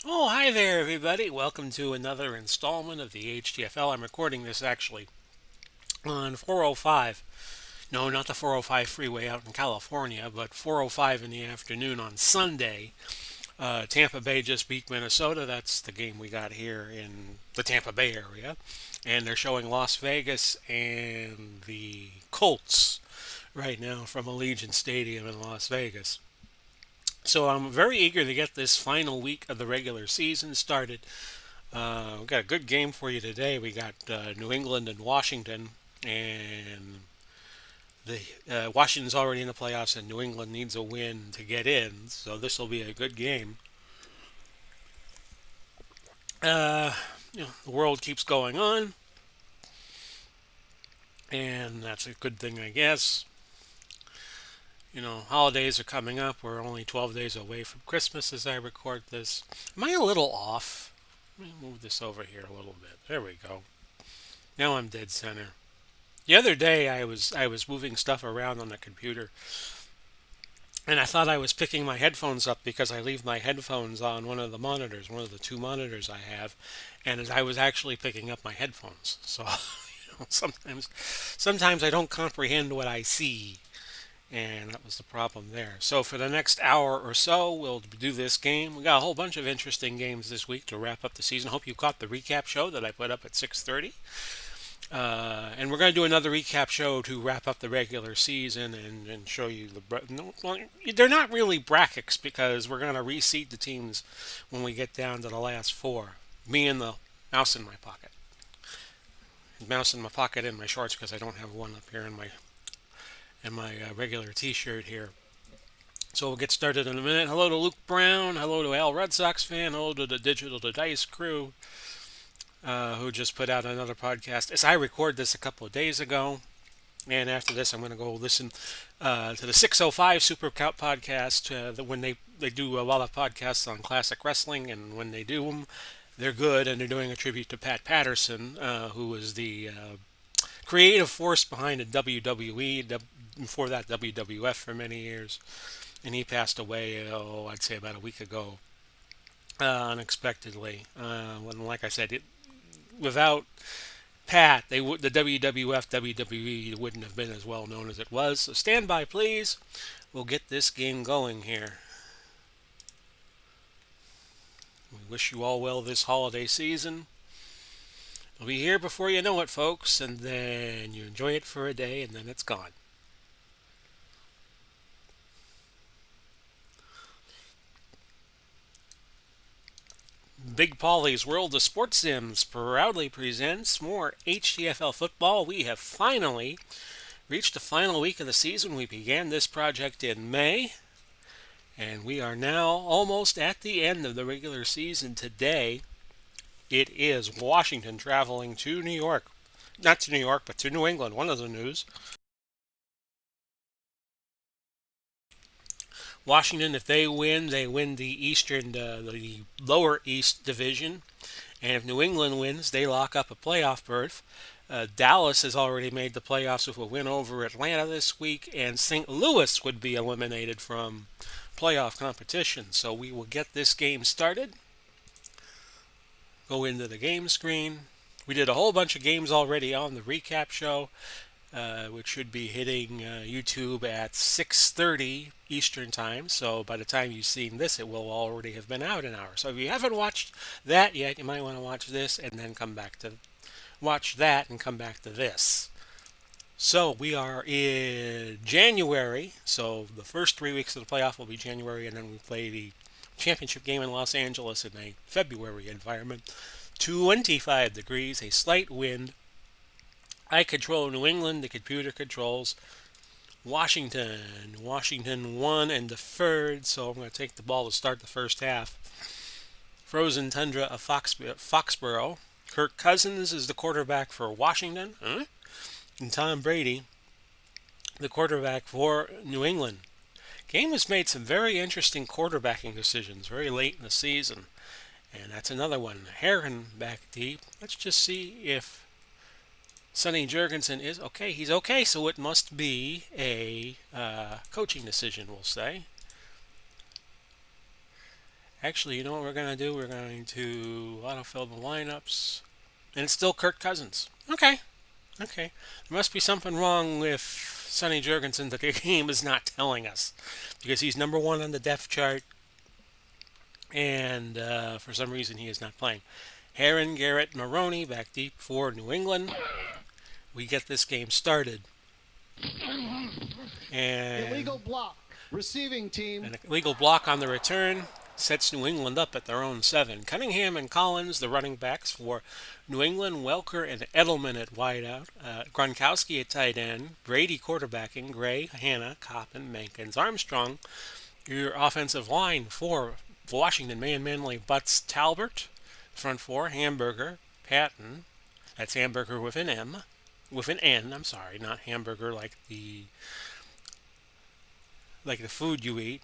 Oh, hi there, everybody. Welcome to another installment of the HTFL. I'm recording this actually on 4:05. No, not the 405 freeway out in California, but 4:05 in the afternoon on Sunday. Tampa Bay just beat Minnesota. That's the game we got here in the Tampa Bay area. And they're showing Las Vegas and the Colts right now from Allegiant Stadium in Las Vegas. So I'm very eager to get this final week of the regular season started. We've got a good game for you today. We got New England and Washington, and the Washington's already in the playoffs, and New England needs a win to get in. So this will be a good game. Uh, the world keeps going on, and that's a good thing, I guess. Holidays are coming up. We're only 12 days away from Christmas as I record this. Am I a little off? Let me move this over here a little bit. There we go. Now I'm dead center. The other day I was moving stuff around on the computer, and I thought I was picking my headphones up because I leave my headphones on one of the monitors, one of the two monitors I have, and I was actually picking up my headphones. So sometimes I don't comprehend what I see, and that was the problem there. So for the next hour or so, we'll do this game. We got a whole bunch of interesting games this week to wrap up the season. Hope you caught the recap show that I put up at 6:30. And we're going to do another recap show to wrap up the regular season and show you no, well, they're not really brackets because we're going to reseed the teams when we get down to the last four. Me and the mouse in my pocket. Mouse in my pocket in my shorts because I don't have one up here in my regular T-shirt here. So we'll get started in a minute. Hello to Luke Brown. Hello to Al Red Sox fan. Hello to the Digital to Dice crew, who just put out another podcast. As I record this a couple of days ago, and after this, I'm going to go listen to the 605 Super Scout podcast. When they do a lot of podcasts on classic wrestling, and when they do them, they're good, and they're doing a tribute to Pat Patterson, who was the creative force behind the WWE, before that WWF for many years, and he passed away, I'd say about a week ago, unexpectedly. When, like I said, without Pat, the WWF WWE wouldn't have been as well known as it was. So stand by, please. We'll get this game going here. We wish you all well this holiday season. It'll be here before you know it, folks, and then you enjoy it for a day, and then it's gone. Big Polly's World of Sports Sims proudly presents more HTFL football. We have finally reached the final week of the season. We began this project in May, and we are now almost at the end of the regular season today. It is Washington traveling to New York. Not to New York, but to New England. One of the news. Washington, if they win the the lower East division, and if New England wins, they lock up a playoff berth. Dallas has already made the playoffs with a win over Atlanta this week, and St. Louis would be eliminated from playoff competition. So we will get this game started. Go into the game screen. We did a whole bunch of games already on the recap show, which should be hitting YouTube at 6:30 Eastern Time. So by the time you've seen this, it will already have been out an hour. So if you haven't watched that yet, you might want to watch this and then come back to watch that and come back to this. So we are in January. So the first 3 weeks of the playoff will be January, and then we play the championship game in Los Angeles in a February environment. 25 degrees, a slight wind. I control New England, the computer controls Washington. Washington won and deferred, so I'm going to take the ball to start the first half. Frozen tundra of Foxborough. Kirk Cousins is the quarterback for Washington. Huh? And Tom Brady, the quarterback for New England. Game has made some very interesting quarterbacking decisions very late in the season. And that's another one. Heron back deep. Let's just see if Sonny Jurgensen is okay. He's okay, so it must be a coaching decision, we'll say. Actually, you know what we're going to do? We're going to autofill the lineups. And it's still Kirk Cousins. Okay. Okay. There must be something wrong with Sonny Jurgensen that the game is not telling us. Because he's number one on the depth chart. And for some reason, he is not playing. Heron, Garrett, Maroney back deep for New England. We get this game started. And illegal block. Receiving team. an illegal block on the return sets New England up at their own 7. Cunningham and Collins, the running backs for New England. Welker and Edelman at wideout. Gronkowski at tight end. Brady quarterbacking. Gray, Hanna, Coppin, Mankins, Armstrong. Your offensive line for Washington, Manley, Butts, Talbert. Front 4, Hamburger, Patton. That's Hamburger with an M. With an N, I'm sorry, not hamburger like the food you eat.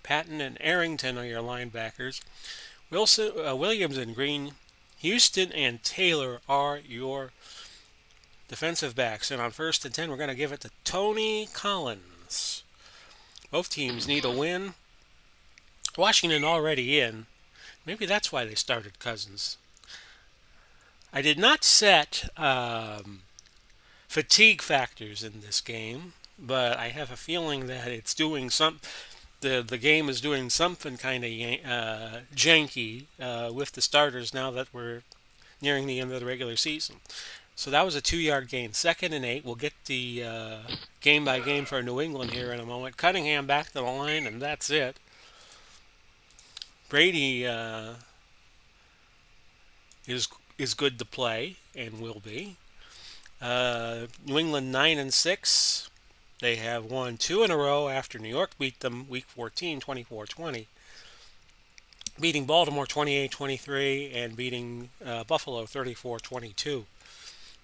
Patton and Arrington are your linebackers. Williams and Green, Houston and Taylor are your defensive backs. And on 1st and 10, we're going to give it to Tony Collins. Both teams need a win. Washington already in. Maybe that's why they started Cousins. I did not set fatigue factors in this game, but I have a feeling that it's doing some. The game is doing something kind of janky with the starters now that we're nearing the end of the regular season. So that was a 2-yard gain. 2nd and 8. We'll get the game by game for New England here in a moment. Cunningham back to the line, and that's it. Brady is good to play and will be. New England 9-6. They have won 2 in a row after New York beat them week 14, 24-20. Beating Baltimore 28-23 and beating Buffalo 34-22.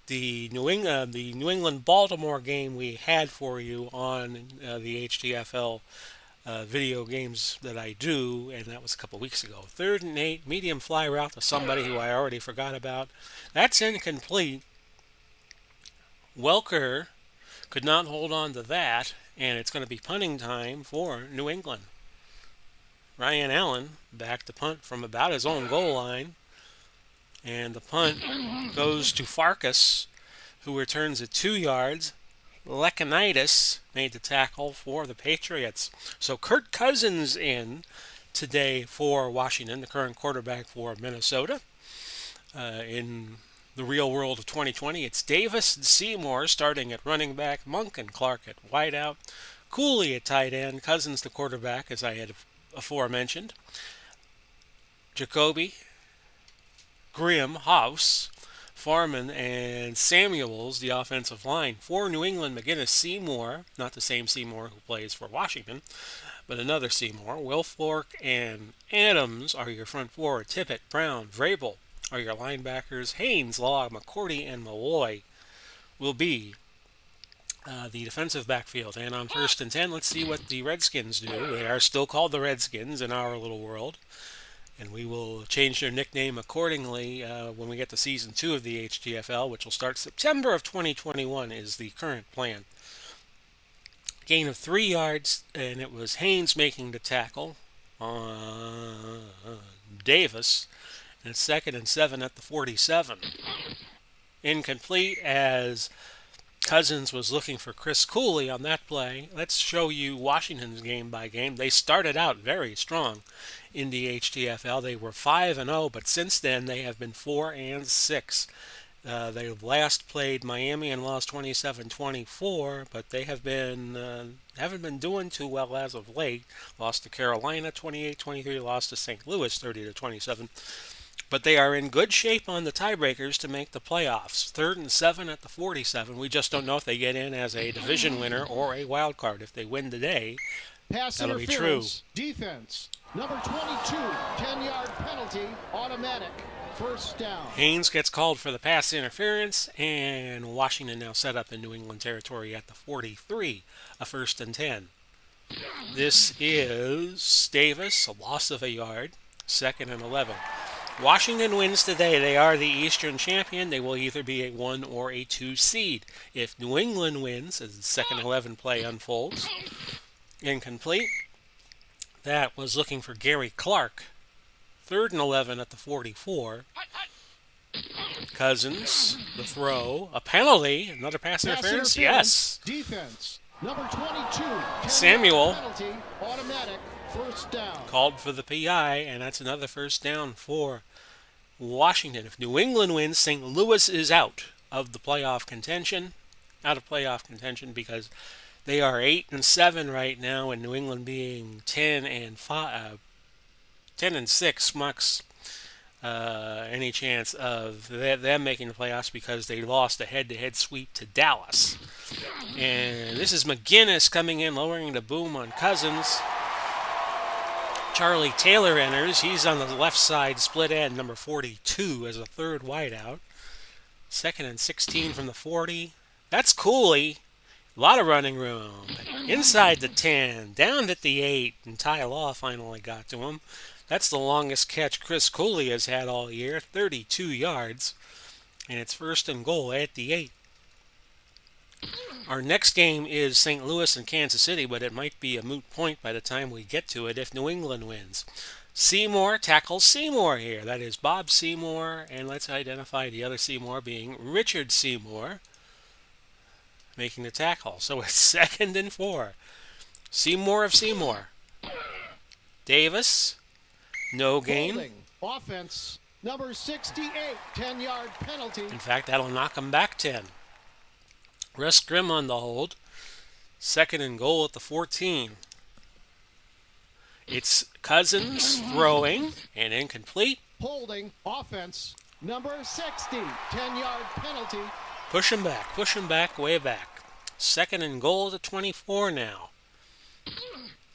The New England Baltimore game we had for you on the HTFL video games that I do, and that was a couple weeks ago. 3rd and 8, medium fly route to somebody who I already forgot about. That's incomplete. Welker could not hold on to that, and it's going to be punting time for New England. Ryan Allen back to punt from about his own goal line, and the punt goes to Farkas, who returns it 2 yards. Lekanitis made the tackle for the Patriots. So Kirk Cousins in today for Washington, the current quarterback for Minnesota. In the real world of 2020, it's Davis and Seymour starting at running back, Monk and Clark at wideout, Cooley at tight end, Cousins the quarterback, as I had aforementioned, Jacoby, Grimm, House, Farman, and Samuels, the offensive line. For New England, McGinnis, Seymour, not the same Seymour who plays for Washington, but another Seymour. Wilfork and Adams are your front 4. Tippett, Brown, Vrabel are your linebackers. Haynes, Law, McCourty, and Malloy will be the defensive backfield. And on 1st and 10, let's see what the Redskins do. They are still called the Redskins in our little world. And we will change their nickname accordingly when we get to Season 2 of the HTFL, which will start September of 2021 is the current plan. Gain of 3 yards, and it was Haynes making the tackle on Davis. And it's 2nd and 7 at the 47. Incomplete as Cousins was looking for Chris Cooley on that play. Let's show you Washington's game by game. They started out very strong in the HTFL. They were 5-0, but since then they have been 4-6. They last played Miami and lost 27-24, but they have been haven't been doing too well as of late. Lost to Carolina 28-23, lost to St. Louis 30-27. But they are in good shape on the tiebreakers to make the playoffs. 3rd and 7 at the 47. We just don't know if they get in as a division winner or a wild card. If they win today, Pass that'll be true. Defense. Number 22, 10-yard penalty, automatic. 1st down. Haynes gets called for the pass interference, and Washington now set up in New England territory at the 43, a 1st and 10. This is Davis, a loss of a yard, 2nd and 11. Washington wins today. They are the Eastern champion. They will either be a 1 or a 2 seed. If New England wins, as the 2nd 11 play unfolds, incomplete. That was looking for Gary Clark Third and 11 at the 44. Cousins, the throw, a penalty, another pass Pass interference. interference. Yes. Defense. Number 22. 10-yard Samuel penalty. Automatic. First down. called for the PI, and that's another first down for Washington. If New England wins, St. Louis is out of the playoff contention. Out of playoff contention because they are 8-7 right now, and New England being 10-6 mucks any chance of them making the playoffs because they lost a head-to-head sweep to Dallas. And this is McGinnis coming in, lowering the boom on Cousins. Charlie Taylor enters. He's on the left side, split end, number 42 as a third wideout. Second and 16 from the 40. That's Cooley. A lot of running room. Inside the 10, down at the 8, and Ty Law finally got to him. That's the longest catch Chris Cooley has had all year, 32 yards. And it's first and goal at the 8. Our next game is St. Louis and Kansas City, but it might be a moot point by the time we get to it if New England wins. Seymour tackles Seymour here. That is Bob Seymour, and let's identify the other Seymour being Richard Seymour making the tackle. So it's second and 4. Seymour of Seymour. Davis, no gain. Holding. Offense. Number 68. 10-yard penalty. In fact, that'll knock him back 10. Russ Grimm on the hold. Second and goal at the 14. It's Cousins throwing and incomplete. Holding. Offense. Number 60. 10-yard penalty. Push him back, way back. Second and goal at the 24 now.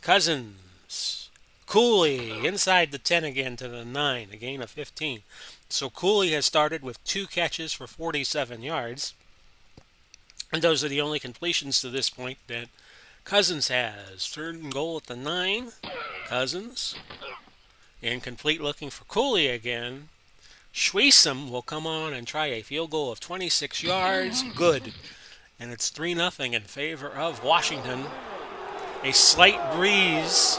Cousins. Cooley inside the 10 again to the 9, a gain of 15. So Cooley has started with 2 catches for 47 yards. And those are the only completions to this point that Cousins has. Third and goal at the 9. Cousins. Incomplete, looking for Cooley again. Schweisom will come on and try a field goal of 26 yards. Good. And it's 3-0 in favor of Washington. A slight breeze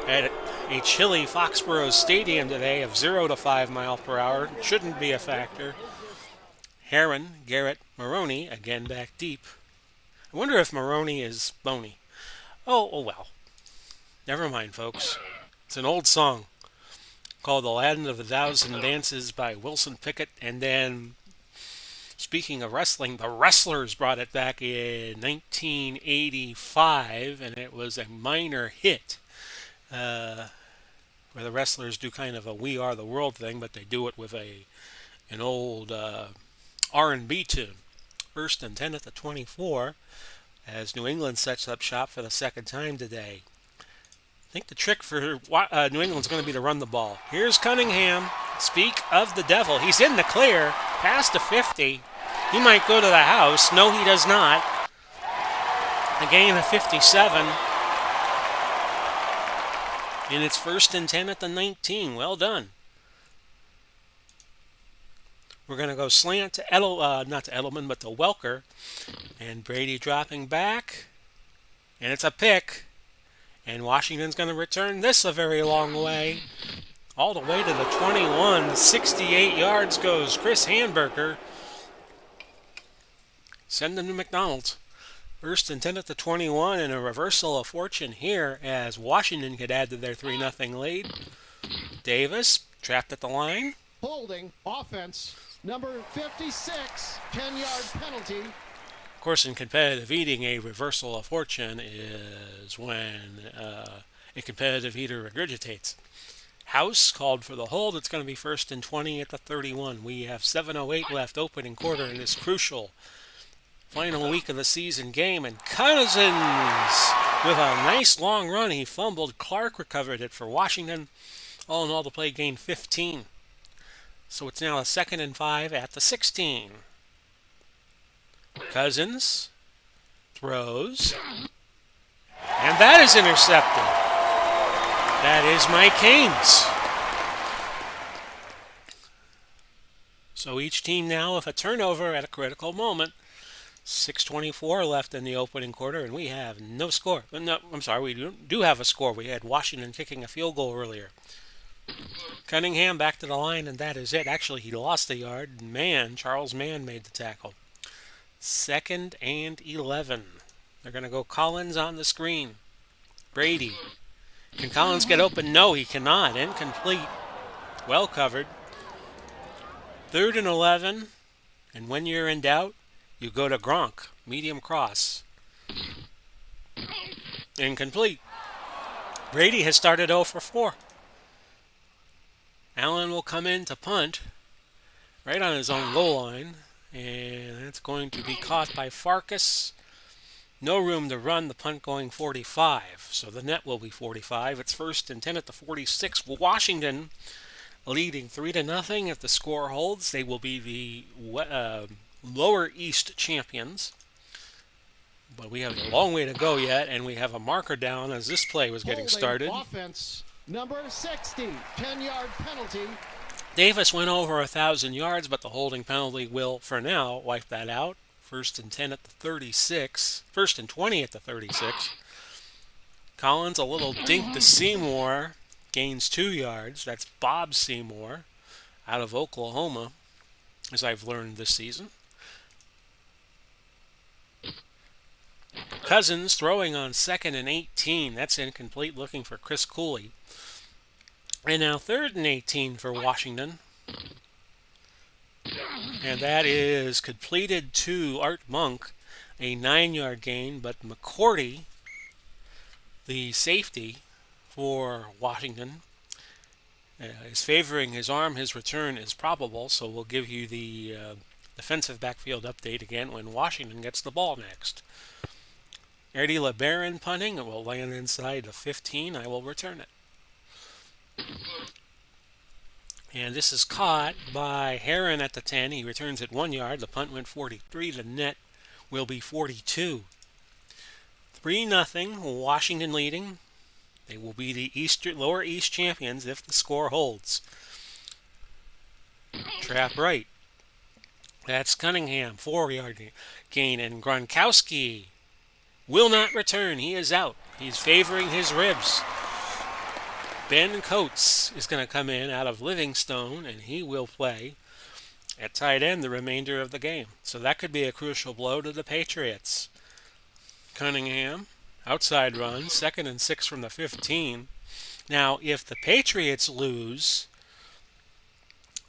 at a chilly Foxborough Stadium today of 0 to 5 miles per hour. Shouldn't be a factor. Heron, Garrett, Maroney, again back deep. I wonder if Maroney is bony. Oh well. Never mind, folks. It's an old song called The Land of a Thousand Dances by Wilson Pickett. And then, speaking of wrestling, the Wrestlers brought it back in 1985, and it was a minor hit. Where the Wrestlers do kind of a We Are the World thing, but they do it with an old R&B tune. First and 10 at the 24 as New England sets up shop for the second time today. I think the trick for New England's going to be to run the ball. Here's Cunningham. Speak of the devil. He's in the clear. Past the 50. He might go to the house. No, he does not. A gain of 57. And it's first and 10 at the 19. Well done. We're going to go slant to not to Edelman, but to Welker. And Brady dropping back. And it's a pick. And Washington's going to return this a very long way. All the way to the 21. 68 yards goes Chris Hamburger. Send him to McDonald's. First and 10 at the 21, and a reversal of fortune here as Washington could add to their 3-0 lead. Davis trapped at the line. Holding. Offense. Number 56. 10-yard penalty. Of course, in competitive eating, a reversal of fortune is when a competitive eater regurgitates. House called for the hold. It's going to be first and 20 at the 31. We have 7:08 left, opening quarter in this crucial final week of the season game. And Cousins with a nice long run. He fumbled. Clark recovered it for Washington. All in all, the play gained 15. So it's now a second and 5 at the 16. Cousins throws. And that is intercepted. That is Mike Haynes. So each team now with a turnover at a critical moment. 6:24 left in the opening quarter, and we have no score. No, I'm sorry, we do have a score. We had Washington kicking a field goal earlier. Cunningham back to the line, and that is it. Actually, he lost a yard. Charles Mann made the tackle. 2nd and 11. They're going to go Collins on the screen. Brady. Can Collins get open? No, he cannot. Incomplete. Well covered. 3rd and 11. And when you're in doubt, you go to Gronk. Medium cross. Incomplete. Brady has started 0 for 4. Allen will come in to punt right on his own goal line. And that's going to be caught by Farkas. No room to run, the punt going 45. So the net will be 45. It's 1st and 10 at the 46. Washington leading 3-0. If the score holds, they will be the Lower East champions. But we have a long way to go yet, and we have a marker down as this play was getting started. Offense, number 60, 10-yard penalty. Davis went over 1,000 yards, but the holding penalty will, for now, wipe that out. 1st and 10 at the 36. 1st and 20 at the 36. Collins, a little dink to Seymour, gains 2 yards. That's Bob Seymour out of Oklahoma, as I've learned this season. Cousins throwing on 2nd and 18. That's incomplete, looking for Chris Cooley. And now 3rd and 18 for Washington. And that is completed to Art Monk, a 9-yard gain. But McCourty, the safety for Washington, is favoring his arm. His return is probable, so we'll give you the defensive backfield update again when Washington gets the ball next. Eddie LeBaron punting. It will land inside the 15. I will return it. And this is caught by Heron at the 10. He returns it 1 yard. The punt went 43. The net will be 42. 3-0. Washington leading. They will be the Lower East champions if the score holds. Trap right. That's Cunningham, 4-yard gain. And Gronkowski will not return. He is out. He's favoring his ribs. Ben Coates is going to come in out of Livingstone, and he will play at tight end the remainder of the game. So that could be a crucial blow to the Patriots. Cunningham, outside run, 2nd and 6 from the 15. Now, if the Patriots lose,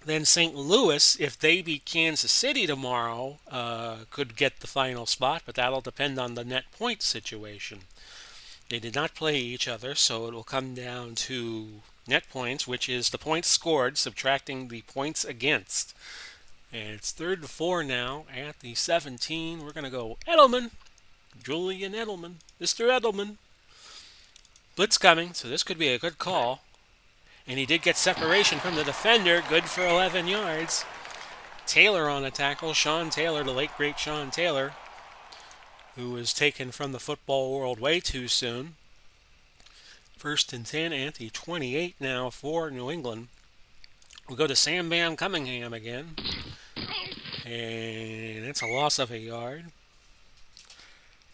then St. Louis, if they beat Kansas City tomorrow, could get the final spot, but that'll depend on the net point situation. They did not play each other, so it will come down to net points, which is the points scored subtracting the points against. And it's 3rd and 4 now at the 17. We're going to go Edelman. Julian Edelman. Mr. Edelman. Blitz coming, so this could be a good call. And he did get separation from the defender. Good for 11 yards. Taylor on a tackle. Sean Taylor, the late great Sean Taylor, who was taken from the football world way too soon. 1st and 10 at the 28 now for New England. We'll go to Sam Bam Cunningham again. And it's a loss of a yard.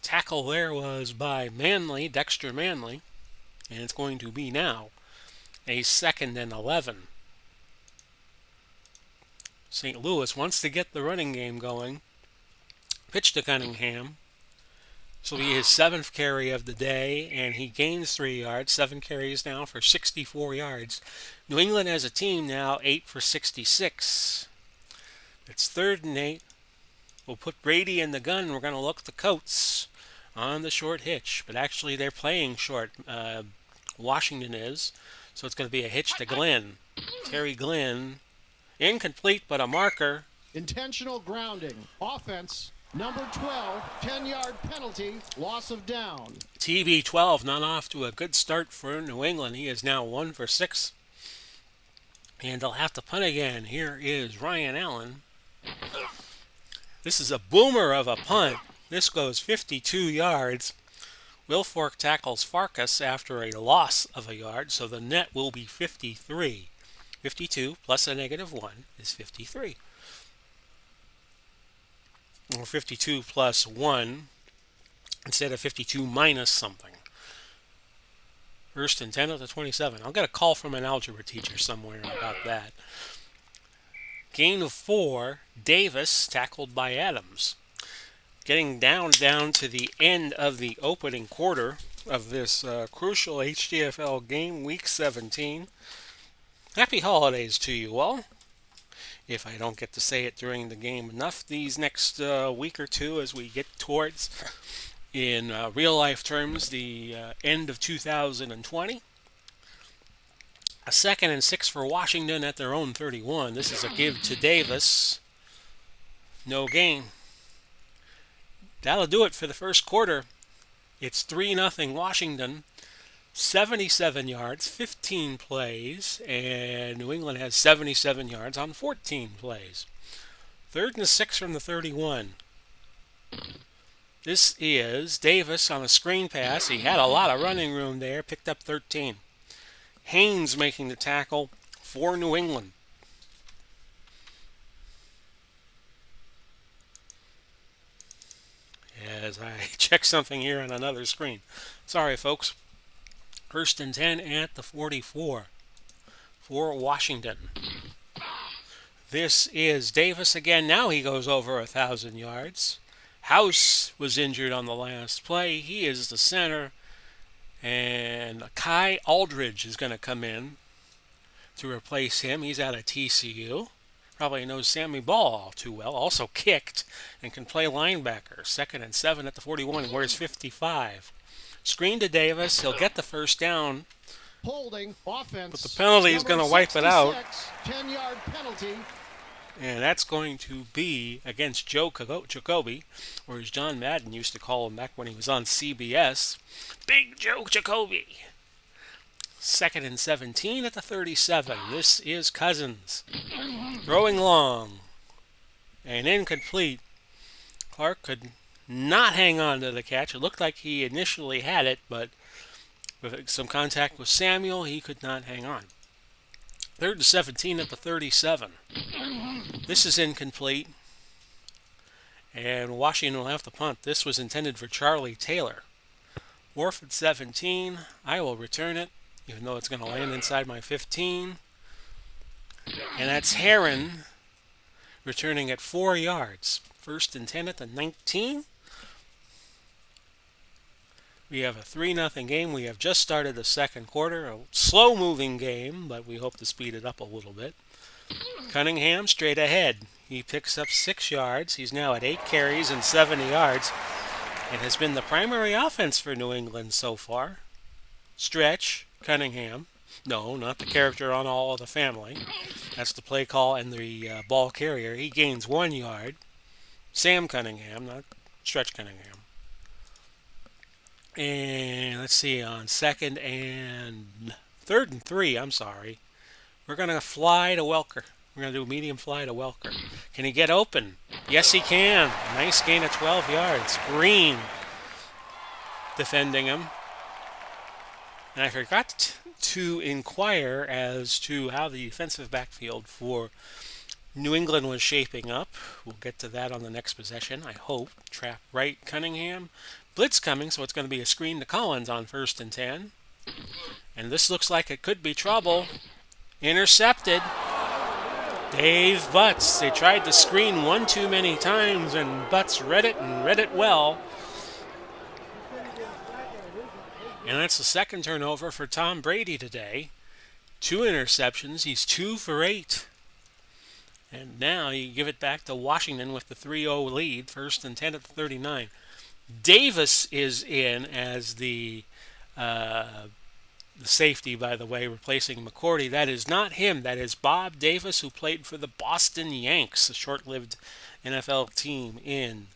Tackle there was by Manley, Dexter Manley. And it's going to be now a 2nd and 11. St. Louis wants to get the running game going. Pitch to Cunningham. This will be his 7th carry of the day, and he gains 3 yards. 7 carries now for 64 yards. New England as a team now 8 for 66. It's 3rd and 8. We'll put Brady in the gun. We're going to look to Coates on the short hitch, but actually they're playing short. Washington is, so it's going to be a hitch to Glenn. Terry Glenn, incomplete, but a marker. Intentional grounding. Offense, number 12, 10-yard penalty, loss of down. TB12 not off to a good start for New England. He is now 1 for 6. And they'll have to punt again. Here is Ryan Allen. This is a boomer of a punt. This goes 52 yards. Wilfork tackles Farkas after a loss of a yard, so the net will be 53. 52 plus a -1 is 53. Or 52 plus 1 instead of 52 minus something. First and 10 at the 27. I'll get a call from an algebra teacher somewhere about that. Gain of 4. Davis tackled by Adams. Getting down to the end of the opening quarter of this crucial HTFL game, Week 17. Happy holidays to you all. If I don't get to say it during the game enough, these next week or two as we get towards, in real life terms, the end of 2020. A 2nd and 6 for Washington at their own 31. This is a give to Davis. No gain. That'll do it for the first quarter. It's 3-0 Washington. 77 yards, 15 plays, and New England has 77 yards on 14 plays. 3rd and 6 from the 31. This is Davis on a screen pass. He had a lot of running room there, picked up 13. Haynes making the tackle for New England. As I check something here on another screen. Sorry, folks. 1st and 10 at the 44 for Washington. This is Davis again. Now he goes over 1,000 yards. House was injured on the last play. He is the center. And Kai Aldridge is going to come in to replace him. He's out of TCU. Probably knows Sammy Ball all too well. Also kicked and can play linebacker. 2nd and 7 at the 41. And wears 55. Screen to Davis. He'll get the first down. Holding offense. But the penalty is going to wipe it out. 10-yard penalty. And that's going to be against Joe Jacoby, or as John Madden used to call him back when he was on CBS, Big Joe Jacoby. 2nd and 17 at the 37. This is Cousins. Throwing long. And incomplete. Clark could not hang on to the catch. It looked like he initially had it, but with some contact with Samuel, he could not hang on. 3rd and 17 at the 37. This is incomplete. And Washington will have to punt. This was intended for Charlie Taylor. 4th and 17. I will return it, even though it's going to land inside my 15. And that's Heron returning at 4 yards. 1st and 10 at the 19. We have a 3-0 game. We have just started the second quarter. A slow-moving game, but we hope to speed it up a little bit. Cunningham straight ahead. He picks up 6 yards. He's now at 8 carries and 70 yards. And has been the primary offense for New England so far. Stretch, Cunningham. No, not the character on All of the Family. That's the play call and the ball carrier. He gains 1 yard. Sam Cunningham, not Stretch Cunningham. And let's see, on 3rd and 3, I'm sorry. We're going to fly to Welker. We're going to do a medium fly to Welker. Can he get open? Yes, he can. Nice gain of 12 yards. Green defending him. And I forgot to inquire as to how the defensive backfield for New England was shaping up. We'll get to that on the next possession, I hope. Trap right, Cunningham. Blitz coming, so it's going to be a screen to Collins on 1st and 10. And this looks like it could be trouble. Intercepted. Dave Butts. They tried to screen one too many times, and Butts read it and read it well. And that's the second turnover for Tom Brady today. 2 interceptions. He's 2 for 8. And now you give it back to Washington with the 3-0 lead. 1st and 10 at the 39. Davis is in as the safety, by the way, replacing McCourty. That is not him. That is Bob Davis, who played for the Boston Yanks, a short-lived NFL team in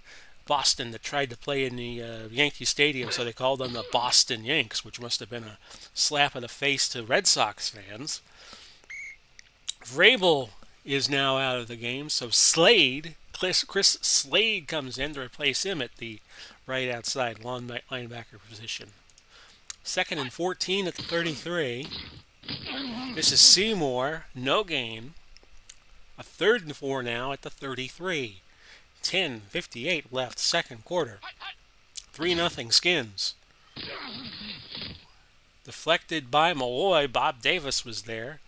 Boston that tried to play in the Yankee Stadium, so they called them the Boston Yanks, which must have been a slap in the face to Red Sox fans. Vrabel is now out of the game, so Chris Slade comes in to replace him at the right outside linebacker position. 2nd and 14 at the 33. This is Seymour, no gain. A 3rd and 4 now at the 33. 10:58 left, second quarter. 3-0 Skins. Deflected by Malloy. Bob Davis was there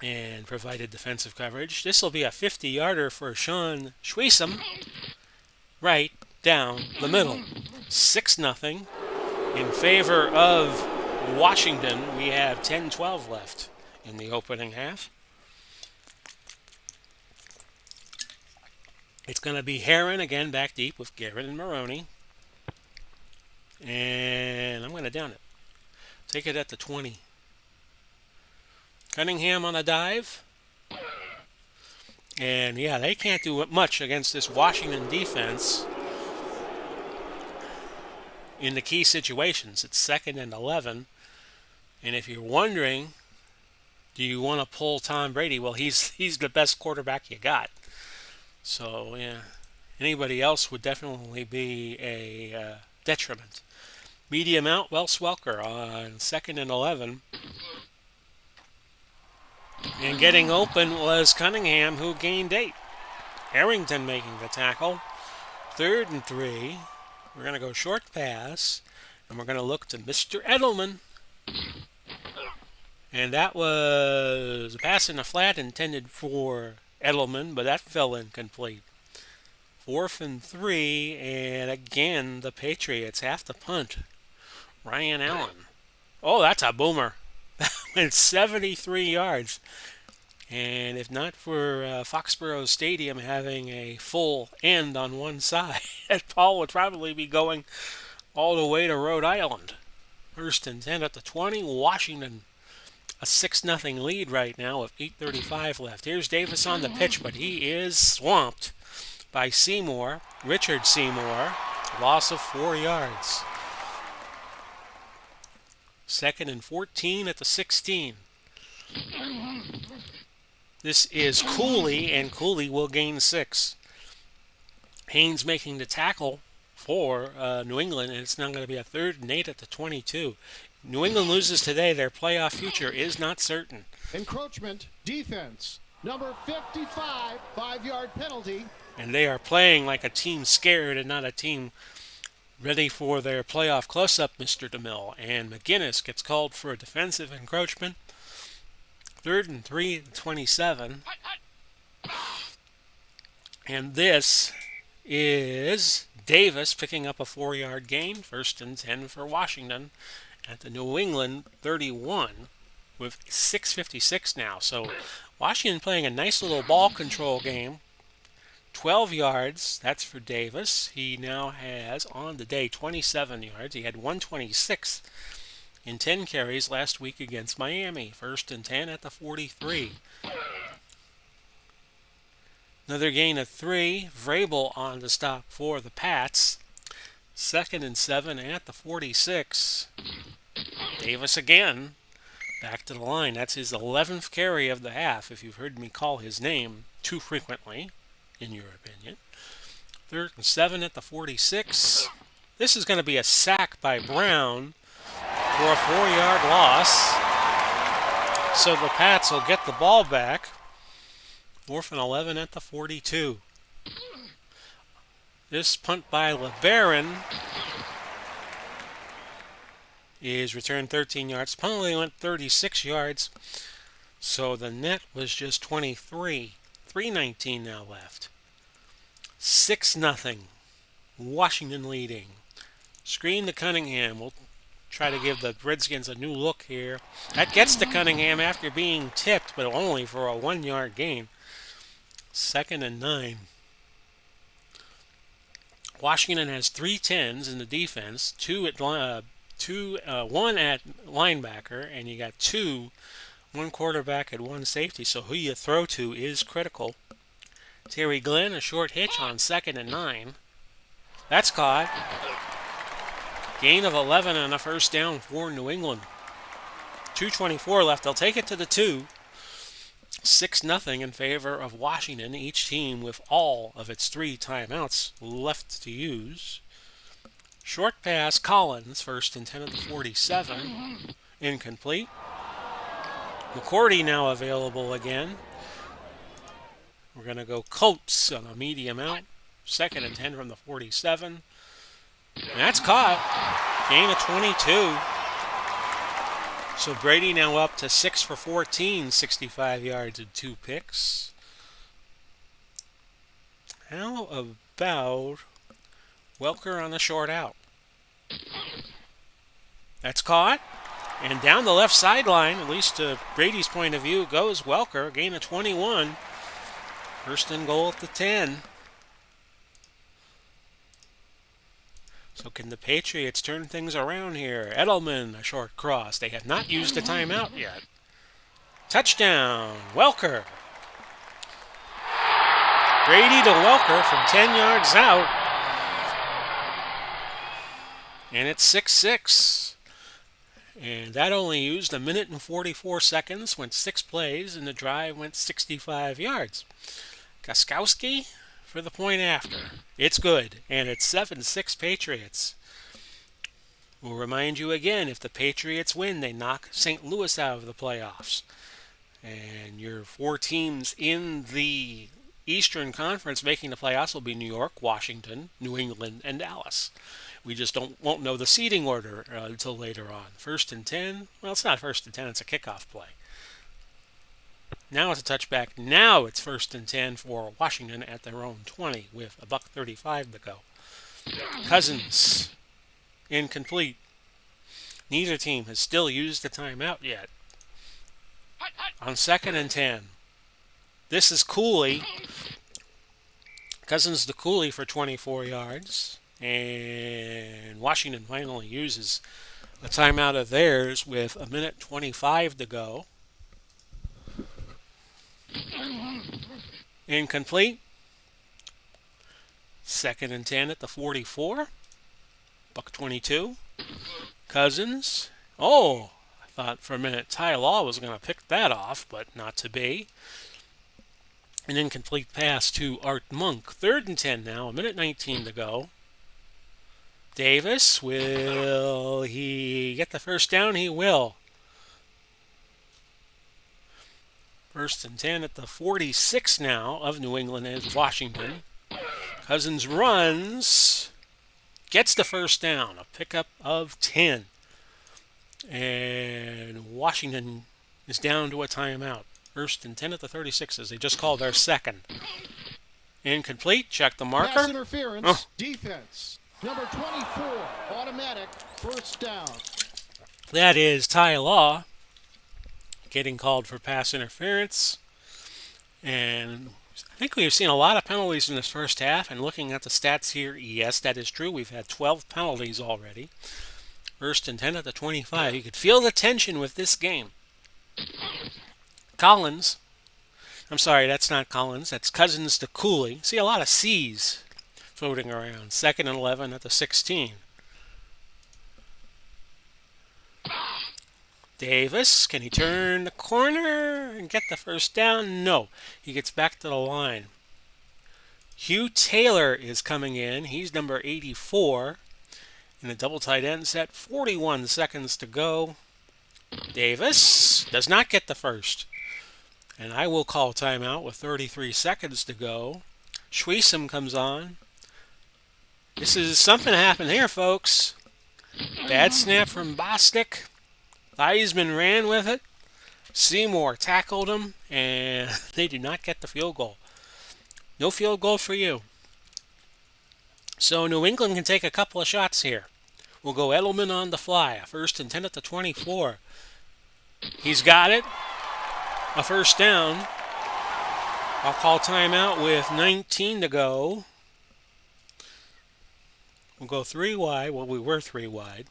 and provided defensive coverage. This will be a 50-yarder for Sean Schwesam, right down the middle. 6-0 in favor of Washington. We have 10-12 left in the opening half. It's going to be Heron again back deep with Garrett and Maroney. And I'm going to down it. Take it at the 20. Cunningham on a dive. And yeah, they can't do much against this Washington defense in the key situations. It's 2nd and 11. And if you're wondering, do you want to pull Tom Brady? Well, he's the best quarterback you got. So, yeah, anybody else would definitely be a detriment. Medium out, Welker on 2nd and 11. And getting open was Cunningham, who gained 8. Harrington making the tackle. 3rd and 3. We're going to go short pass, and we're going to look to Mr. Edelman. And that was a pass in the flat intended for Edelman, but that fell incomplete. 4th and 3, and again, the Patriots have to punt. Ryan Allen. Oh, that's a boomer. That went 73 yards. And if not for Foxborough Stadium having a full end on one side, that ball would probably be going all the way to Rhode Island. 1st and 10 at the 20. Washington, a 6-0 lead right now with 8:35 left. Here's Davis on the pitch, but he is swamped by Seymour, Richard Seymour. Loss of 4 yards. 2nd and 14 at the 16. This is Cooley, and Cooley will gain 6. Haynes making the tackle for New England, and it's now going to be a 3rd and 8 at the 22. New England loses today. Their playoff future is not certain. Encroachment, defense, number 55, 5-yard penalty. And they are playing like a team scared and not a team ready for their playoff close-up, Mr. DeMille. And McGinnis gets called for a defensive encroachment. 3rd and 3 at 27. And this is Davis picking up a 4-yard gain. 1st and 10 for Washington at the New England 31 with 6:56 now. So Washington playing a nice little ball control game. 12 yards, that's for Davis. He now has, on the day, 27 yards. He had 126 in 10 carries last week against Miami. 1st and 10 at the 43. Another gain of 3. Vrabel on the stop for the Pats. 2nd and 7 at the 46. Davis again. Back to the line. That's his 11th carry of the half, if you've heard me call his name too frequently, in your opinion. 3rd and 7 at the 46. This is going to be a sack by Brown for a 4-yard loss. So the Pats will get the ball back. 4th and 11 at the 42. This punt by LeBaron is returned 13 yards. Punt only went 36 yards. So the net was just 23. 3:19 now left. 6-0. Washington leading. Screen to Cunningham. We'll try to give the Redskins a new look here. That gets to Cunningham after being tipped, but only for a 1-yard gain. 2nd and 9. Washington has 3 10s in the defense, one at linebacker, and you got one quarterback and one safety. So who you throw to is critical. Terry Glenn, a short hitch on 2nd and 9. That's caught. Gain of 11 and a 1st down for New England. 2:24 left. They'll take it to the 2. 6-0 in favor of Washington. Each team with all of its 3 timeouts left to use. Short pass, Collins, 1st and 10 at the 47. Incomplete. McCourty now available again. We're going to go Coates on a medium out. 2nd and 10 from the 47. And that's caught. Gain of 22. So Brady now up to 6 for 14, 65 yards and 2 picks. How about Welker on the short out? That's caught. And down the left sideline, at least to Brady's point of view, goes Welker. Gain of 21. First and goal at the 10. So can the Patriots turn things around here? Edelman, a short cross. They have not used a timeout yet. Touchdown, Welker. Brady to Welker from 10 yards out. And it's 6-6. And that only used a minute and 44 seconds, went 6 plays, and the drive went 65 yards. Gostkowski for the point after. It's good, and it's 7-6 Patriots. We'll remind you again, if the Patriots win, they knock St. Louis out of the playoffs. And your 4 teams in the Eastern Conference making the playoffs will be New York, Washington, New England, and Dallas. We just won't know the seeding order until later on. First and 10. Well, it's not first and 10. It's a kickoff play. Now it's a touchback. Now it's first and 10 for Washington at their own 20 with a $1:35 to go. Cousins. Incomplete. Neither team has still used the timeout yet. On second and 10. This is Cooley. Cousins to Cooley for 24 yards. And Washington finally uses a timeout of theirs with a minute 25 to go. Incomplete. Second and 10 at the 44. $1:22. Cousins. Oh, I thought for a minute Ty Law was going to pick that off, but not to be. An incomplete pass to Art Monk. Third and 10 now, a minute 19 to go. Davis, will he get the first down? He will. First and 10 at the 46 now of New England is Washington. Cousins runs, gets the first down, a pickup of 10. And Washington is down to a timeout. First and 10 at the 36 as they just called their second. Incomplete, check the marker. Pass interference, defense. Number 24, automatic, first down. That is Ty Law getting called for pass interference. And I think we've seen a lot of penalties in this first half. And looking at the stats here, yes, that is true. We've had 12 penalties already. First and 10 at the 25. You could feel the tension with this game. Collins. I'm sorry, that's not Collins. That's Cousins to Cooley. See a lot of C's floating around. Second and 11 at the 16. Davis, can he turn the corner and get the first down? No. He gets back to the line. Hugh Taylor is coming in. He's number 84 in a double tight end set. 41 seconds to go. Davis does not get the first. And I will call timeout with 33 seconds to go. Schweisom comes on. This is something happened here, folks. Bad snap from Bostic. Theismann ran with it. Seymour tackled him, and they did not get the field goal. No field goal for you. So New England can take a couple of shots here. We'll go Edelman on the fly. First and 10 at the 24. He's got it. A first down. I'll call timeout with 19 to go. We'll go 3 wide. Well, we were 3 wide.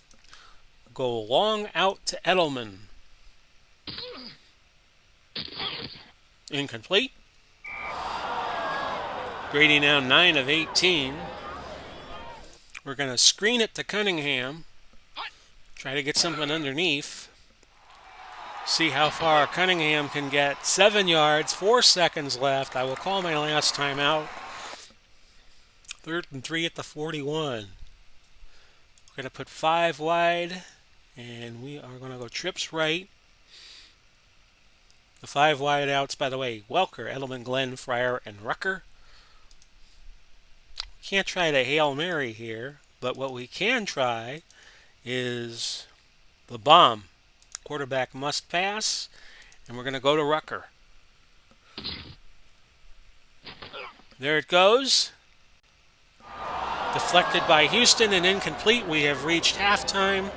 Go long out to Edelman. Incomplete. Brady now 9 of 18. We're going to screen it to Cunningham. Try to get something underneath. See how far Cunningham can get. 7 yards, 4 seconds left. I will call my last timeout. Third and 3 at the 41. We're going to put 5 wide. And we are going to go trips right. The 5 wide outs, by the way, Welker, Edelman, Glenn, Fryer, and Rucker. Can't try to Hail Mary here, but what we can try is the bomb. Quarterback must pass, and we're going to go to Rucker. There it goes. Deflected by Houston and incomplete. We have reached halftime.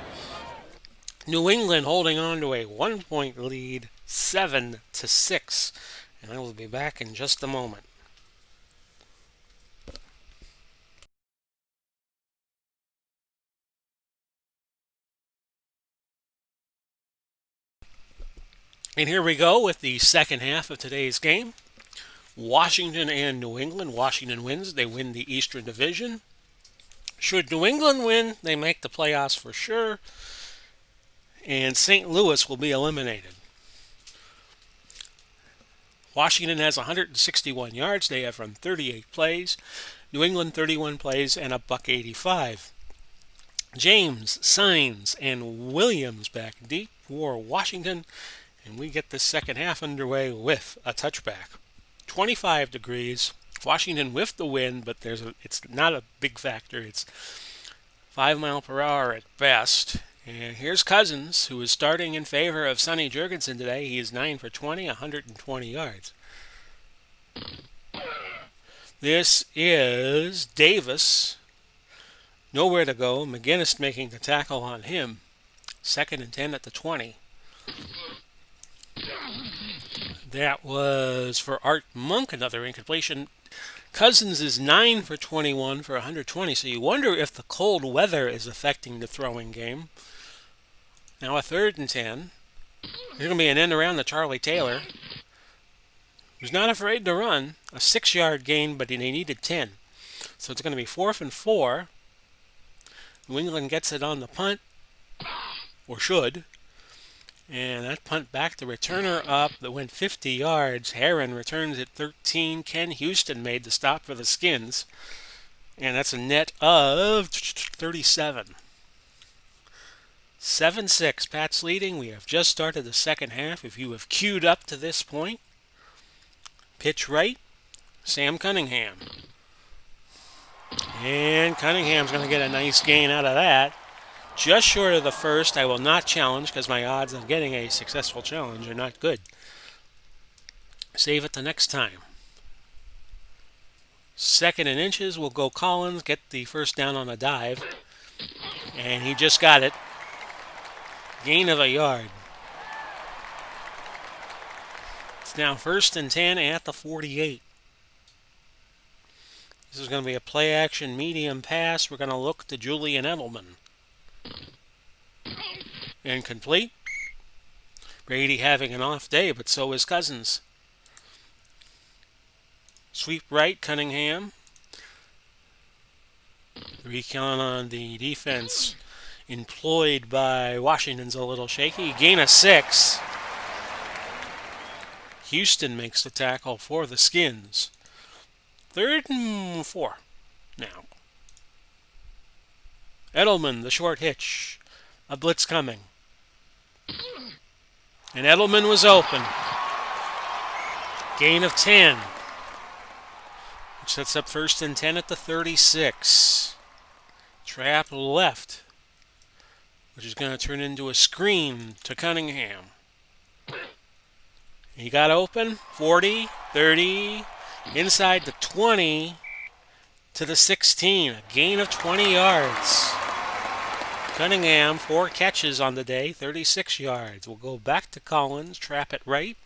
New England holding on to a 1-point lead, 7-6. And I will be back in just a moment. And here we go with the second half of today's game. Washington and New England. Washington wins. They win the Eastern Division. Should New England win, they make the playoffs for sure. And St. Louis will be eliminated. Washington has 161 yards. They have run 38 plays. New England 31 plays and a $1.85. James, Sainz, and Williams back deep for Washington. And we get the second half underway with a touchback. 25 degrees. Washington with the wind, but it's not a big factor. It's 5 miles per hour at best. And here's Cousins, who is starting in favor of Sonny Jurgensen today. He is 9 for 20, 120 yards. This is Davis. Nowhere to go. McGinnis making the tackle on him. 2nd and 10 at the 20. That was for Art Monk, another incompletion. Cousins is 9 for 21 for 120, so you wonder if the cold weather is affecting the throwing game. Now a 3rd and 10. There's going to be an end around to Charlie Taylor, who's not afraid to run. A 6-yard gain, but they needed 10. So it's going to be 4th and 4. New England gets it on the punt, or should. And that punt back, the returner up that went 50 yards. Heron returns at 13. Ken Houston made the stop for the Skins. And that's a net of 37. 7-6. Pat's leading. We have just started the second half. If you have queued up to this point, pitch right, Sam Cunningham. And Cunningham's going to get a nice gain out of that. Just short of the first. I will not challenge because my odds of getting a successful challenge are not good. Save it the next time. 2nd and inches will go Collins. Get the first down on a dive. And he just got it. Gain of a yard. It's now 1st and 10 at the 48. This is going to be a play action medium pass. We're going to look to Julian Edelman. Incomplete. Brady having an off day, but so is Cousins. Sweep right, Cunningham. The recon on the defense employed by Washington's a little shaky. Gain of 6. Houston makes the tackle for the Skins. 3rd and 4 now. Edelman, the short hitch. A blitz coming. And Edelman was open. Gain of 10. Which sets up 1st and 10 at the 36. Trap left. Which is going to turn into a screen to Cunningham. He got open. 40, 30, inside the 20 to the 16. A gain of 20 yards. Cunningham, 4 catches on the day, 36 yards. We'll go back to Collins, trap it right.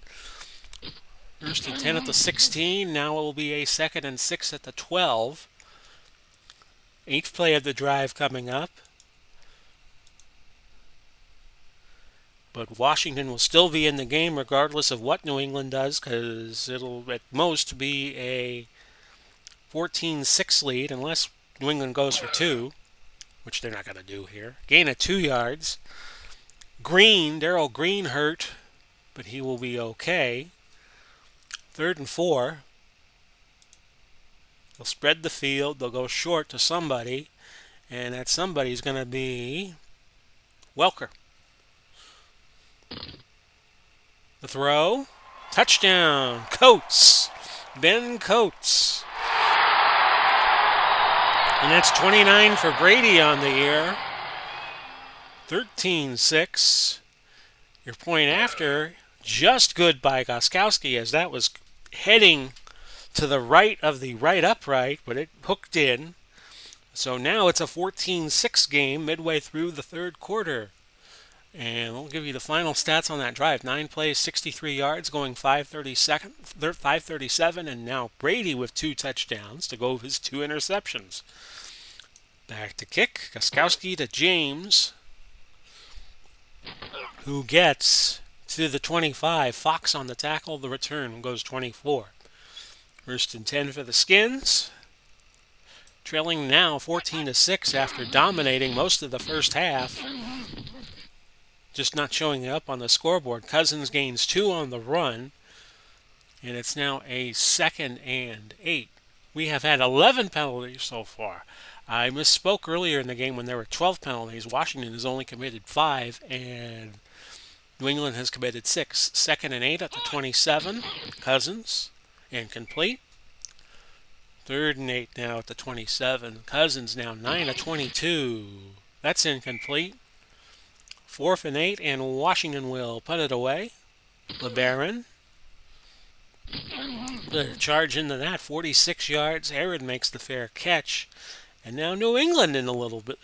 1st and 10 at the 16. Now it will be a 2nd and 6 at the 12. 8th play of the drive coming up. But Washington will still be in the game regardless of what New England does, because it'll at most be a 14-6 lead unless New England goes for 2. Which they're not going to do here. Gain of 2 yards. Darrell Green hurt, but he will be okay. 3rd and 4. They'll spread the field. They'll go short to somebody, and that somebody's going to be Welker. The throw. Touchdown. Coates. Ben Coates. And that's 29 for Brady on the year. 13-6. Your point after, just good by Goskowski as that was heading to the right of the right upright, but it hooked in. So now it's a 14-6 game midway through the third quarter. And we'll give you the final stats on that drive. 9 plays, 63 yards, going 537, and now Brady with 2 touchdowns to go with his 2 interceptions. Back to kick, Goskowski to James, who gets to the 25. Fox on the tackle, the return goes 24. First and 10 for the Skins. Trailing now 14-6 after dominating most of the first half. Just not showing up on the scoreboard. Cousins gains 2 on the run, and it's now a 2nd and 8. We have had 11 penalties so far. I misspoke earlier in the game when there were 12 penalties. Washington has only committed 5, and New England has committed 6. 2nd and 8 at the 27. Cousins, incomplete. 3rd and 8 now at the 27. Cousins now 9 of 22. That's incomplete. 4th and 8, and Washington will put it away. LeBaron. The charge into that, 46 yards. Aaron makes the fair catch. And now New England in a little bit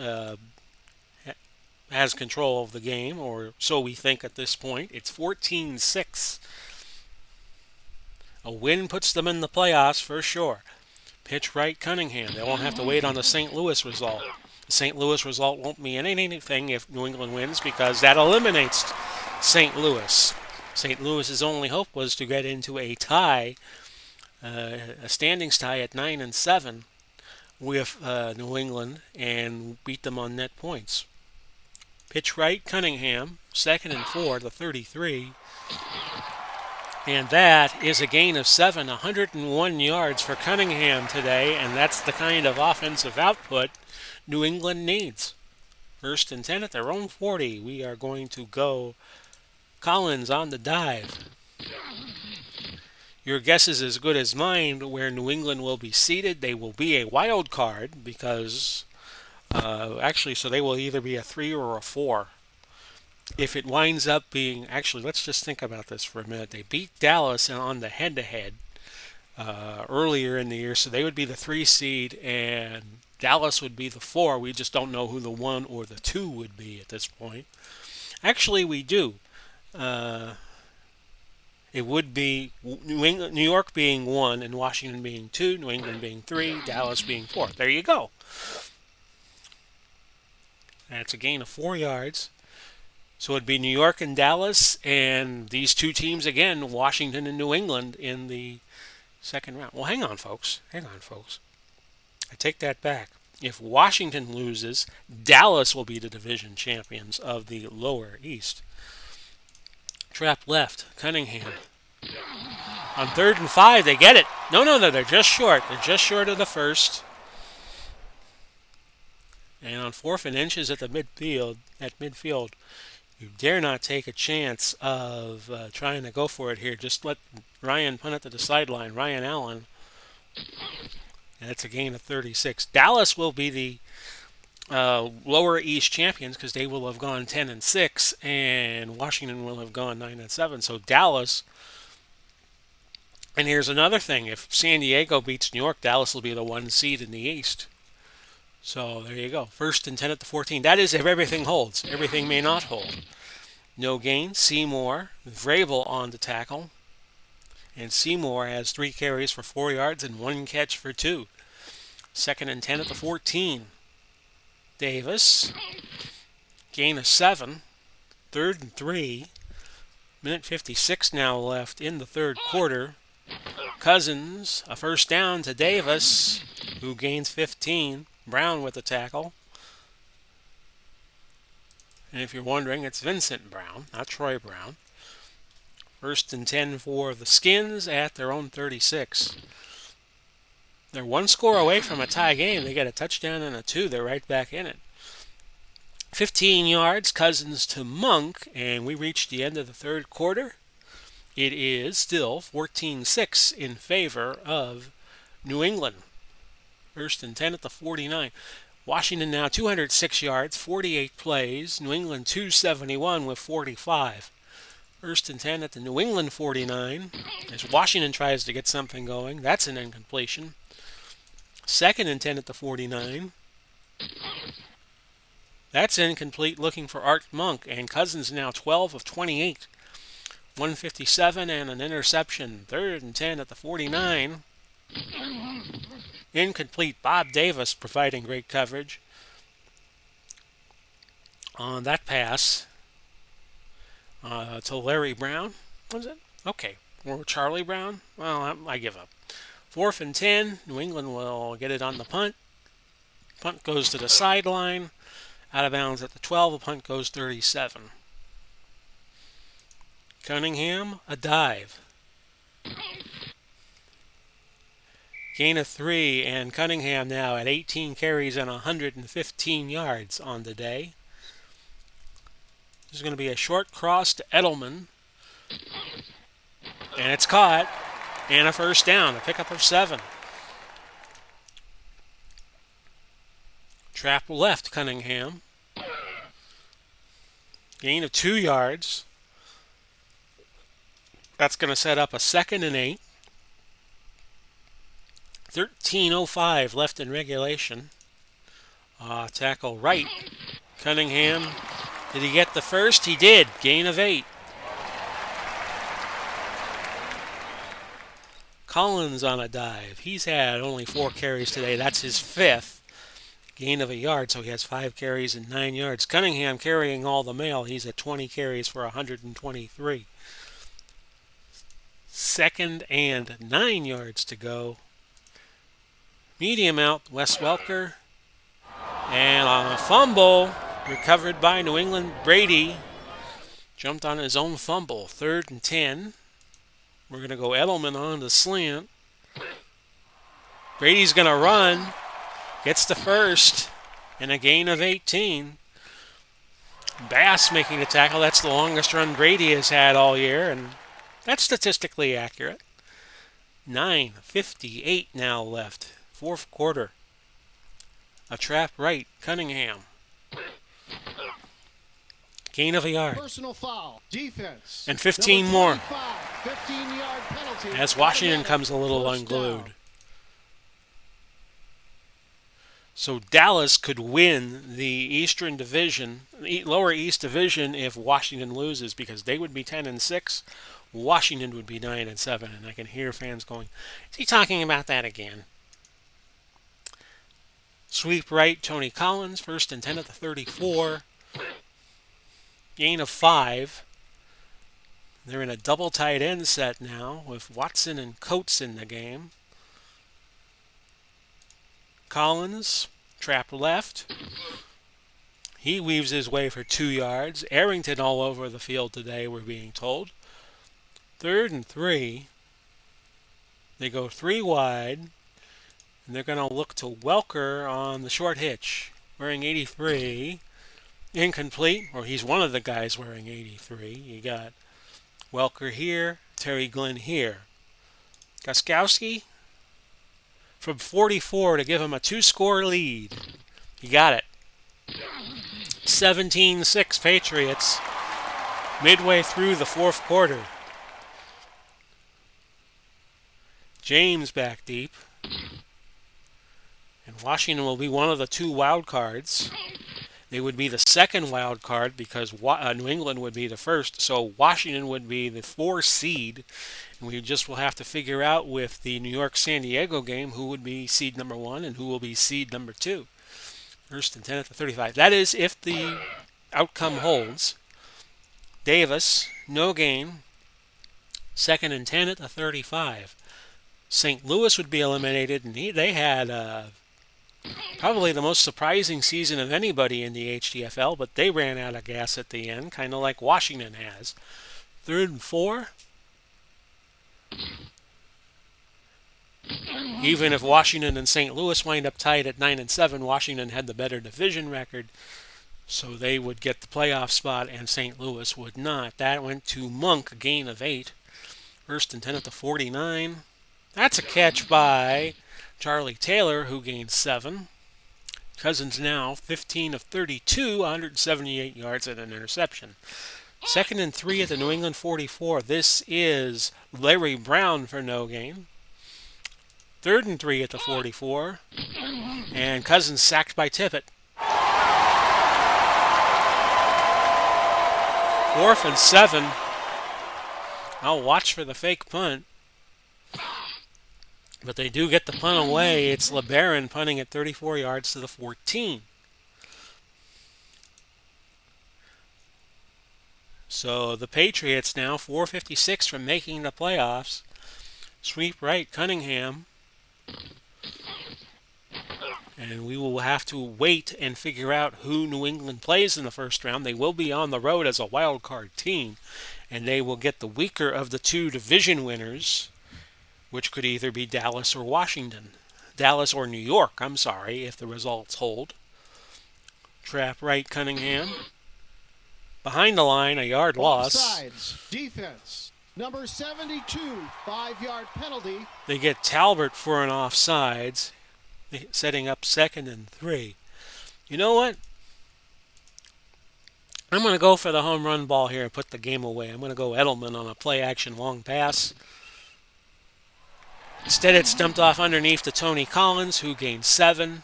has control of the game, or so we think at this point. It's 14-6. A win puts them in the playoffs for sure. Pitch right Cunningham. They won't have to wait on the St. Louis result. The St. Louis result won't mean anything if New England wins because that eliminates St. Louis. St. Louis's only hope was to get into a tie, a standings tie at 9-7 with New England and beat them on net points. Pitch right Cunningham, 2nd and 4 to 33. And that is a gain of 7, 101 yards for Cunningham today, and that's the kind of offensive output New England needs. 1st and 10 at their own 40. We are going to go Collins on the dive. Your guess is as good as mine where New England will be seated. They will be a wild card because, so they will either be a 3 or a 4. If it winds up being, let's just think about this for a minute. They beat Dallas on the head-to-head earlier in the year, so they would be the 3 seed, and Dallas would be the 4. We just don't know who the 1 or the 2 would be at this point. Actually, we do. It would be New York being 1 and Washington being 2, New England being 3, Dallas being 4. There you go. That's a gain of 4 yards. So it'd be New York and Dallas, and these 2 teams again, Washington and New England, in the second round. Well, hang on, folks. I take that back. If Washington loses, Dallas will be the division champions of the lower East. Trap left, Cunningham. On 3rd and 5, they get it. No, they're just short. They're just short of the first. And on 4th and inches at midfield, you dare not take a chance of trying to go for it here. Just let Ryan punt it to the sideline. Ryan Allen. And that's a gain of 36. Dallas will be the lower East champions because they will have gone 10-6, and Washington will have gone 9-7. So Dallas. And here's another thing: if San Diego beats New York, Dallas will be the 1 seed in the East. So there you go. 1st and 10 at the 14. That is if everything holds. Everything may not hold. No gain. Seymour. Vrabel on the tackle. And Seymour has 3 carries for 4 yards and 1 catch for 2. 2nd and 10 at the 14. Davis. Gain of 7. 3rd and 3. Minute 56 now left in the third quarter. Cousins, a first down to Davis, who gains 15. Brown with the tackle. And if you're wondering, it's Vincent Brown, not Troy Brown. 1st and 10 for the Skins at their own 36. They're 1 score away from a tie game. They get a touchdown and a 2. They're right back in it. 15 yards, Cousins to Monk, and we reach the end of the third quarter. It is still 14-6 in favor of New England. 1st and 10 at the 49. Washington now 206 yards, 48 plays. New England 271 with 45. First and 10 at the New England 49 as Washington tries to get something going. That's an incompletion. Second and 10 at the 49. That's incomplete, looking for Art Monk, and Cousins now 12 of 28. 157 and an interception. Third and 10 at the 49. Incomplete. Bob Davis providing great coverage on that pass to Larry Brown. Was it? Okay. Or Charlie Brown? Well, I give up. Fourth and 10. New England will get it on the punt. Punt goes to the sideline. Out of bounds at the 12. The punt goes 37. Cunningham, a dive. Gain of 3, and Cunningham now at 18 carries and 115 yards on the day. There's going to be a short cross to Edelman. And it's caught. And a first down, a pickup of 7. Trap left, Cunningham. Gain of 2 yards. That's going to set up a 2nd and 8. 13:05 left in regulation. Tackle right. Cunningham. Did he get the first? He did. Gain of 8. Collins on a dive. He's had only 4 carries today. That's his 5th. Gain of a yard, so he has 5 carries and 9 yards. Cunningham carrying all the mail. He's at 20 carries for 123. 2nd and 9 yards to go. Medium out, Wes Welker. And on a fumble, recovered by New England. Brady jumped on his own fumble. 3rd and 10. We're going to go Edelman on the slant. Brady's going to run. Gets the first. And a gain of 18. Bass making the tackle. That's the longest run Brady has had all year. And that's statistically accurate. 9:58 now left. 4th quarter. A trap right. Cunningham. Gain of a yard. Personal foul. Defense. And 15 more. 15-yard penalty. As Washington comes a little unglued. Down. So Dallas could win the Eastern Division, Lower East Division, if Washington loses, because they would be 10-6. Washington would be 9-7, and I can hear fans going, "Is he talking about that again?" Sweep right, Tony Collins, 1st and 10 at the 34. Gain of 5. They're in a double tight end set now with Watson and Coates in the game. Collins, trap left. He weaves his way for 2 yards. Arrington all over the field today, we're being told. 3rd and 3. They go 3 wide. And they're going to look to Welker on the short hitch. Wearing 83. Incomplete. Or he's one of the guys wearing 83. You got Welker here. Terry Glenn here. Gostkowski from 44 to give him a 2-score lead. He got it. 17-6 Patriots. Midway through the 4th quarter. James back deep. And Washington will be one of the 2 wild cards. They would be the 2nd wild card because New England would be the 1st. So Washington would be the 4 seed. And we just will have to figure out with the New York-San Diego game who would be seed number 1 and who will be seed number 2. 1st and 10 at the 35. That is if the outcome holds. Davis, no gain. 2nd and 10 at the 35. St. Louis would be eliminated, and they had probably the most surprising season of anybody in the HTFL, but they ran out of gas at the end, kind of like Washington has. 3rd and 4. Even if Washington and St. Louis wind up tied at 9-7, Washington had the better division record, so they would get the playoff spot, and St. Louis would not. That went to Monk, a gain of 8. 1st and 10 at the 49. That's a catch by Charlie Taylor, who gained 7. Cousins now 15 of 32, 178 yards and an interception. Second and 3 at the New England 44. This is Larry Brown for no gain. Third and 3 at the 44. And Cousins sacked by Tippett. Fourth and 7. I'll watch for the fake punt. But they do get the punt away. It's LeBaron punting at 34 yards to the 14. So the Patriots now 4:56 from making the playoffs. Sweep right, Cunningham. And we will have to wait and figure out who New England plays in the first round. They will be on the road as a wild card team, and they will get the weaker of the two division winners, which could either be Dallas or Washington. Dallas or New York, I'm sorry, if the results hold. Trap right, Cunningham. Behind the line, a yard loss. Offsides, defense. Number 72, 5-yard penalty. They get Talbot for an offsides, setting up second and 3. You know what? I'm going to go for the home run ball here and put the game away. I'm going to go Edelman on a play-action long pass. Instead, it's dumped off underneath to Tony Collins, who gained 7.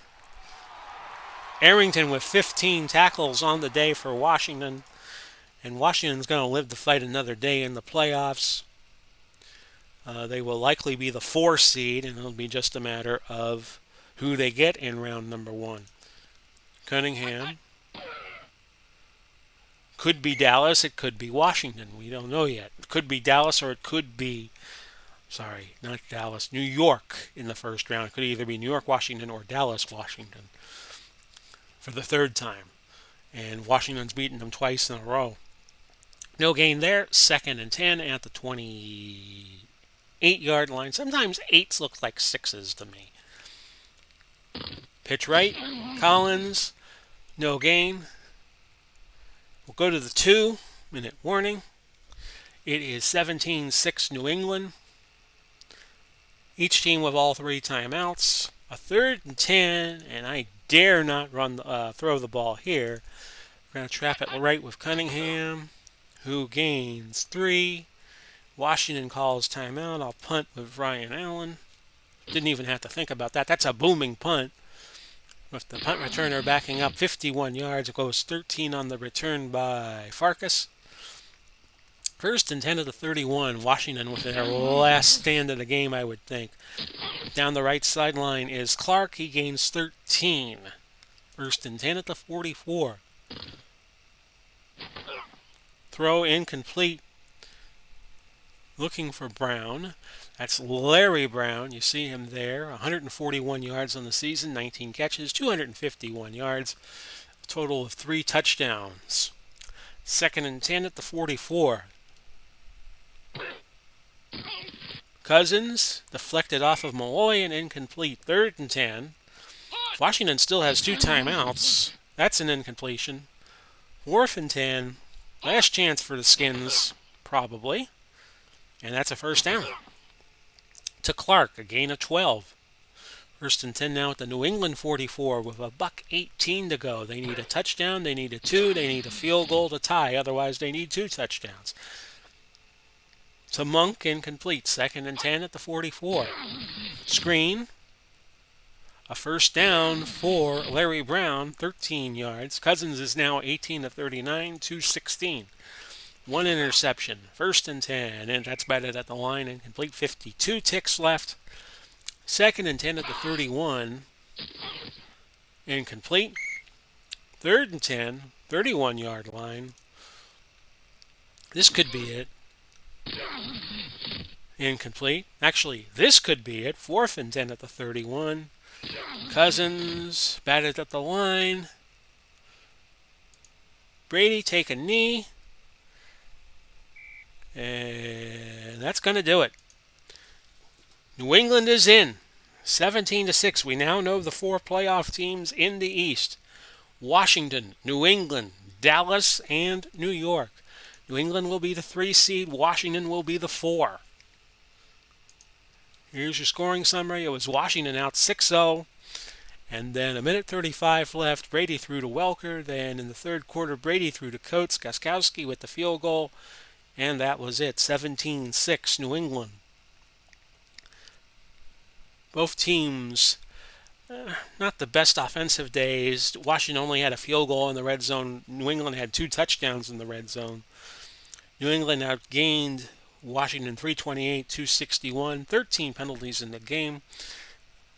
Arrington with 15 tackles on the day for Washington. And Washington's going to live to fight another day in the playoffs. They will likely be the 4 seed, and it'll be just a matter of who they get in round number 1. Cunningham. Could be Dallas, it could be Washington. We don't know yet. It could be Dallas or it could be, sorry, not Dallas, New York in the first round. It could either be New York, Washington, or Dallas, Washington for the third time. And Washington's beaten them twice in a row. No gain there. Second and 10 at the 28-yard line. Sometimes 8s look like 6s to me. Pitch right. Collins. No gain. We'll go to the 2-minute warning. It is 17-6 New England. Each team with all 3 timeouts. A third and 10, and I dare not throw the ball here. We're going to trap it right with Cunningham, who gains 3. Washington calls timeout. I'll punt with Ryan Allen. Didn't even have to think about that. That's a booming punt. With the punt returner backing up 51 yards, it goes 13 on the return by Farkas. First and 10 of the 31. Washington with their last stand of the game, I would think. Down the right sideline is Clark. He gains 13. First and 10 at the 44. Throw incomplete. Looking for Brown. That's Larry Brown. You see him there. 141 yards on the season, 19 catches, 251 yards. A total of 3 touchdowns. Second and 10 at the 44. Cousins deflected off of Malloy and incomplete. Third and 10. Washington still has 2 timeouts. That's an incompletion. Fourth and 10. Last chance for the Skins, probably. And that's a first down. To Clark, a gain of 12. First and 10 now at the New England 44 with a $1:18 to go. They need a touchdown, they need a 2, they need a field goal to tie. Otherwise, they need 2 touchdowns. To Monk, incomplete. Second and 10 at the 44. Screen. A first down for Larry Brown, 13 yards. Cousins is now 18 of 39, 216. 1 interception. First and 10, and that's batted at the line, incomplete. 52 ticks left. Second and 10 at the 31. Incomplete. Third and 10, 31-yard line. This could be it. Incomplete. Actually, this could be it. Fourth and 10 at the 31. Cousins batted at the line. Brady take a knee. And that's going to do it. New England is in. 17-6. We now know the 4 playoff teams in the East. Washington, New England, Dallas, and New York. New England will be the 3 seed. Washington will be the 4. Here's your scoring summary. It was Washington out 6-0. And then a minute 35 left. Brady threw to Welker. Then in the third quarter, Brady threw to Coates. Gostkowski with the field goal. And that was it. 17-6 New England. Both teams, not the best offensive days. Washington only had a field goal in the red zone. New England had 2 touchdowns in the red zone. New England outgained Washington 328-261. 13 penalties in the game.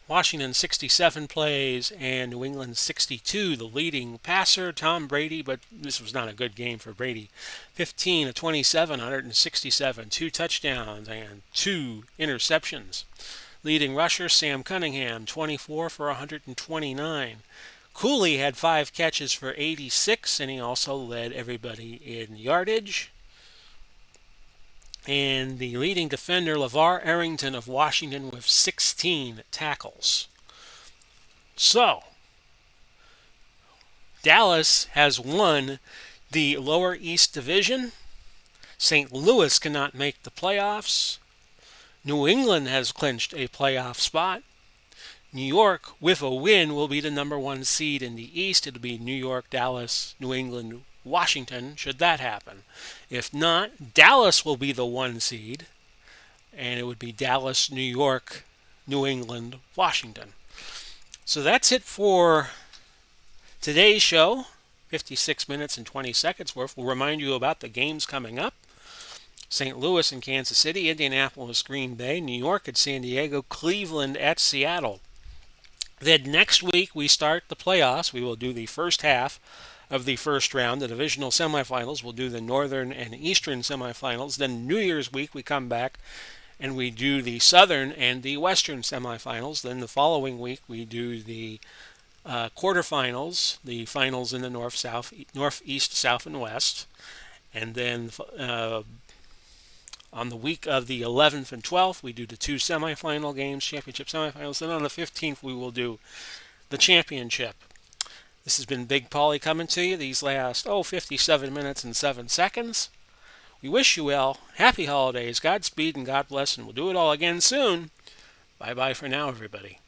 Washington 67 plays and New England 62. The leading passer, Tom Brady, but this was not a good game for Brady. 15 of 27, 167, 2 touchdowns and 2 interceptions. Leading rusher, Sam Cunningham, 24 for 129. Cooley had 5 catches for 86, and he also led everybody in yardage. And the leading defender, LeVar Arrington of Washington, with 16 tackles. So, Dallas has won the Lower East Division. St. Louis cannot make the playoffs. New England has clinched a playoff spot. New York, with a win, will be the number 1 seed in the East. It'll be New York, Dallas, New England, Washington, should that happen. If not, Dallas will be the 1 seed, and it would be Dallas, New York, New England, Washington. So that's it for today's show. 56 minutes and 20 seconds worth. We'll remind you about the games coming up. St. Louis and Kansas City, Indianapolis, Green Bay, New York at San Diego, Cleveland at Seattle. Then next week we start the playoffs. We will do the first half of the first round, the divisional semifinals. We'll do the northern and eastern semifinals. Then New Year's week we come back and we do the southern and the western semifinals. Then the following week we do the quarterfinals, the finals in the north, south, northeast, south, and west. And then on the week of the 11th and 12th, we do the 2 semifinal games, championship semifinals. Then on the 15th, we will do the championship. This has been Big Paulie coming to you these last, 57 minutes and 7 seconds. We wish you well. Happy holidays. Godspeed and God bless. And we'll do it all again soon. Bye-bye for now, everybody.